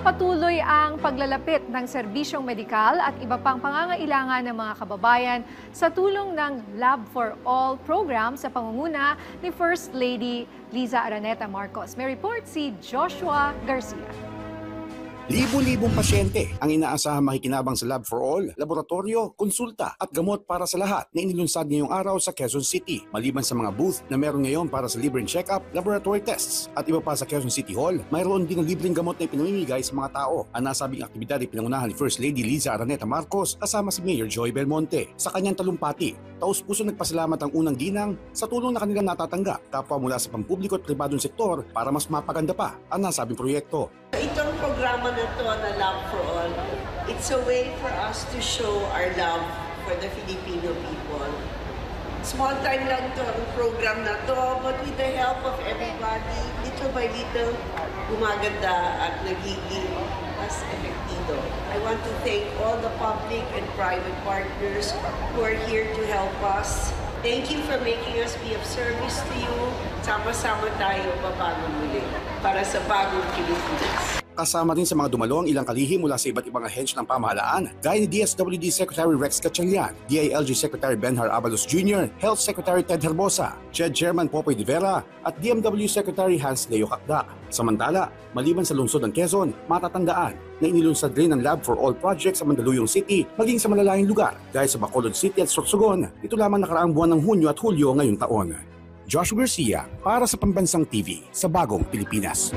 Patuloy ang paglalapit ng serbisyong medikal at iba pang pangangailangan ng mga kababayan sa tulong ng Lab for All program sa pangunguna ni First Lady Liza Araneta Marcos. May report si Joshua Garcia. Libo-libong pasyente ang inaasahang makikinabang sa Lab for All, laboratorio, konsulta at gamot para sa lahat na inilunsad ngayong araw sa Quezon City. Maliban sa mga booth na meron ngayon para sa libreng check-up, laboratory tests at iba pa sa Quezon City Hall, mayroon din ang libreng gamot na ipinamimigay sa mga tao. Ang nasabing aktibidad ay pinangunahan ni First Lady Liza Araneta Marcos kasama si Mayor Joy Belmonte. Sa kanyang talumpati, taus-puso nagpasalamat ang unang ginang sa tulong na kanilang natatanggap kapwa mula sa pampubliko at pribadong sektor para mas mapaganda pa ang nasabing proyekto. Itong programa na to na Love for All, it's a way for us to show our love for the Filipino people. Small time lang to ang program na to, but with the help of everybody, little by little, gumaganda at nagiging mas efektibo. I want to thank all the public and private partners who are here to help us. Thank you for making us be of service to you. Sama-sama tayo babangon muli para sa bagong Pilipinas. Kasama rin sa mga dumalo ang ilang kalihim mula sa iba't ibang ahensya ng pamahalaan, gaya ni DSWD Secretary Rex Gatchalian, DILG Secretary Benhar Abalos Jr., Health Secretary Ted Herbosa, CHED Chairman Popoy de Vera, at DMW Secretary Hans Leo Kakdak. Samantala, maliban sa lungsod ng Quezon, matatandaan na inilunsad rin ang Lab for All project sa Mandaluyong City, maging sa malalayong lugar, gaya sa Bacolod City at Sorsogon. Ito lamang nakaraang buwan ng Hunyo at Hulyo ngayong taon. Joshua Garcia para sa Pambansang TV sa Bagong Pilipinas.